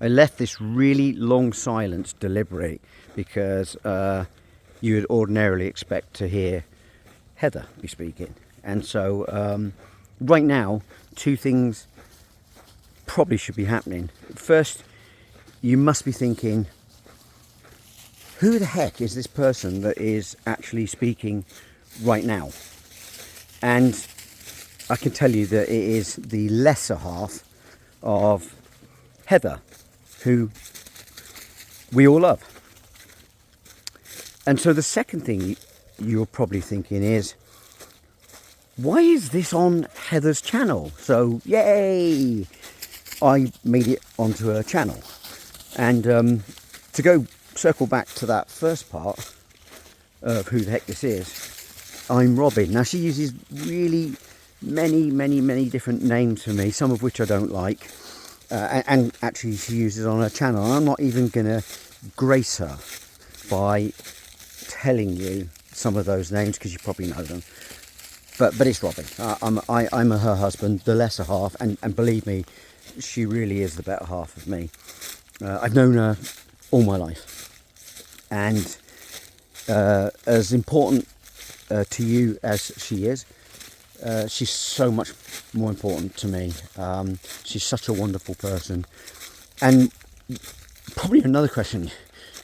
I left this really long silence deliberate because you would ordinarily expect to hear Heather be speaking. And so right now, two things probably should be happening. First, you must be thinking, who the heck is this person that is actually speaking right now? And I can tell you that it is the lesser half of Heather, who we all love. And so the second thing you're probably thinking is, why is this on Heather's channel? So, yay! I made it onto her channel. And to go circle back to that first part of who the heck this is, I'm Robin. Now, she uses really many different names for me, some of which I don't like. And actually she uses on her channel. And I'm not even going to grace her by telling you some of those names because you probably know them. But it's Robin. I'm her husband, the lesser half, and believe me, she really is the better half of me. I've known her all my life, and as important to you as she is, she's so much more important to me. She's such a wonderful person. And probably another question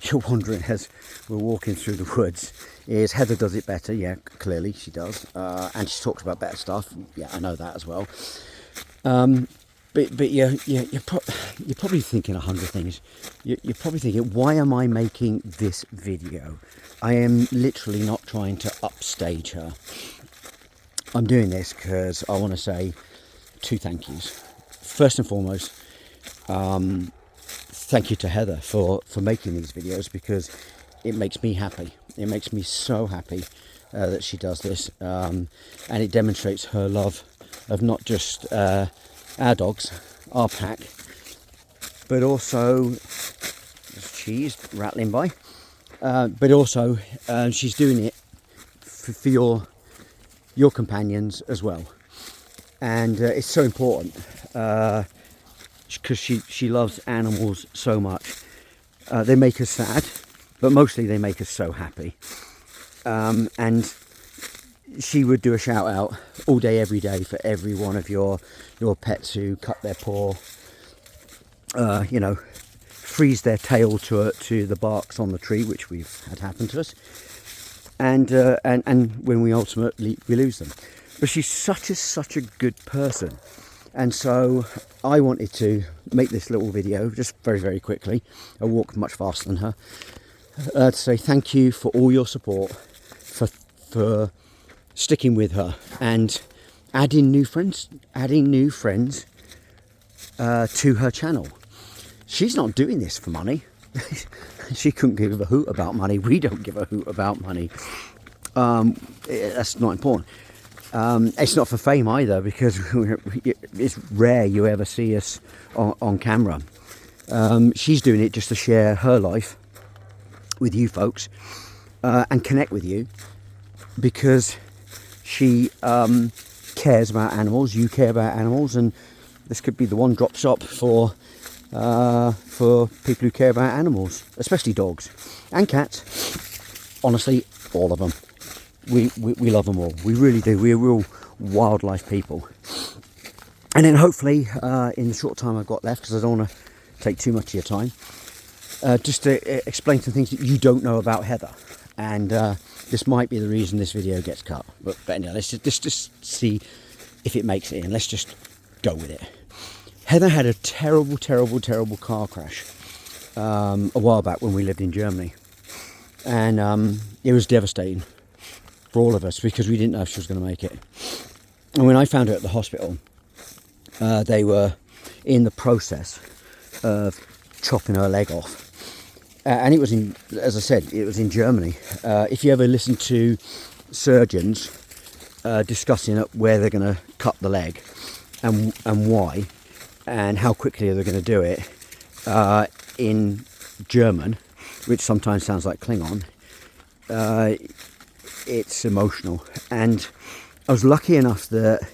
you're wondering as we're walking through the woods is, Heather does it better. Yeah, clearly she does. And she talks about better stuff. Yeah, I know that as well. But you're probably thinking 100 things. You're probably thinking, why am I making this video? I am literally not trying to upstage her. I'm doing this because I want to say two thank yous. First and foremost, thank you to Heather for making these videos, because it makes me happy. It makes me so happy that she does this, and it demonstrates her love of not just our dogs, our pack, but also there's cheese rattling by, but also she's doing it for your companions as well. And it's so important because she loves animals so much. They make us sad, but mostly they make us so happy. And she would do a shout out all day every day for every one of your pets who cut their paw, freeze their tail to the barks on the tree, which we've had happen to us, and when we ultimately lose them. But she's such a good person, and so I wanted to make this little video just very quickly. I walk much faster than her, to say thank you for all your support, for sticking with her and adding new friends to her channel. She's not doing this for money. She couldn't give a hoot about money. We don't give a hoot about money. That's not important. It's not for fame either, because it's rare you ever see us on camera. She's doing it just to share her life with you folks and connect with you, because she cares about animals. You care about animals, and this could be the one-drop shop for people who care about animals, especially dogs and cats. Honestly, all of them. We love them all. We really do. We're real wildlife people. And then hopefully, in the short time I've got left, because I don't want to take too much of your time, just to explain some things that you don't know about Heather. And this might be the reason this video gets cut. But anyway, let's just see if it makes it in. Let's just go with it. Heather had a terrible car crash a while back when we lived in Germany. And it was devastating for all of us, because we didn't know if she was going to make it. And when I found her at the hospital, they were in the process of chopping her leg off. And it was as I said, it was in Germany. If you ever listen to surgeons discussing where they're going to cut the leg and why and how quickly they're going to do it in German, which sometimes sounds like Klingon, it's emotional. And I was lucky enough that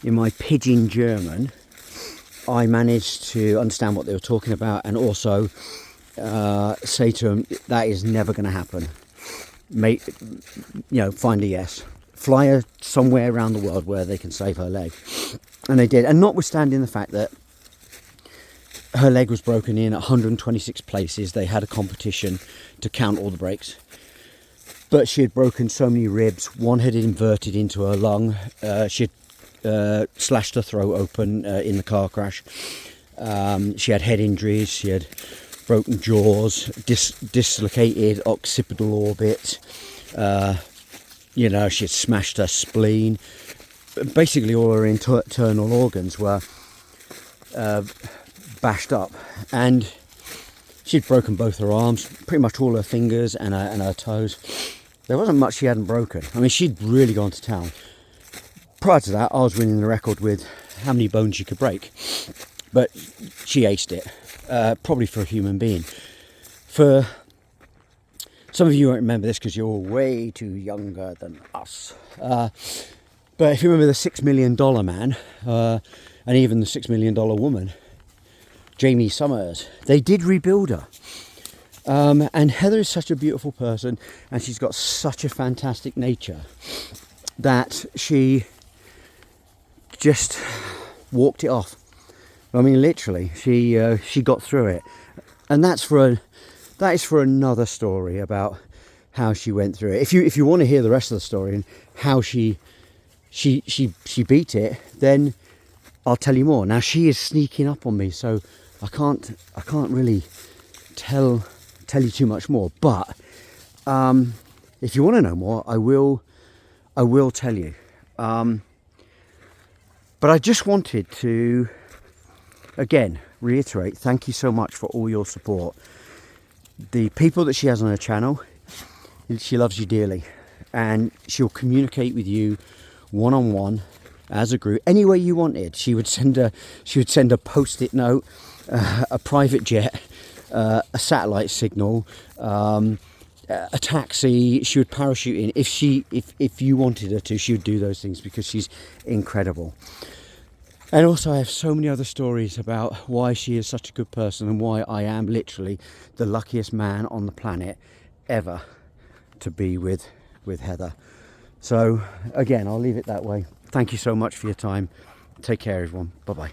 in my pidgin German I managed to understand what they were talking about, and also say to them, that is never going to happen. Make, find a yes. Fly her somewhere around the world where they can save her leg. And they did. And notwithstanding the fact that her leg was broken in 126 places, they had a competition to count all the breaks. But she had broken so many ribs. One had inverted into her lung. She had slashed her throat open in the car crash. She had head injuries. She had broken jaws, dislocated occipital orbit. She had smashed her spleen. Basically, all her internal organs were bashed up, and she'd broken both her arms, pretty much all her fingers and her toes. There wasn't much she hadn't broken. I mean, she'd really gone to town. Prior to that, I was winning the record with how many bones she could break, but she aced it, probably for a human being. For some of you won't remember this because you're way too younger than us, but if you remember the $6 million man, and even the $6 million woman, Jamie Summers, they did rebuild her. And Heather is such a beautiful person, and she's got such a fantastic nature that she just walked it off. I mean, literally, she got through it, and that is for another story about how she went through it. If you want to hear the rest of the story and how she beat it, then I'll tell you more. Now, she is sneaking up on me, so I can't really tell you too much more. But if you want to know more, I will tell you. But I just wanted to again reiterate, thank you so much for all your support. The people that she has on her channel, she loves you dearly, and she'll communicate with you one-on-one as a group any way you wanted. She would send a post-it note, a private jet, a satellite signal, a taxi. She would parachute in. If you wanted her to, she would do those things because she's incredible. And also, I have so many other stories about why she is such a good person and why I am literally the luckiest man on the planet ever to be with Heather. So again, I'll leave it that way. Thank you so much for your time. Take care, everyone. Bye bye.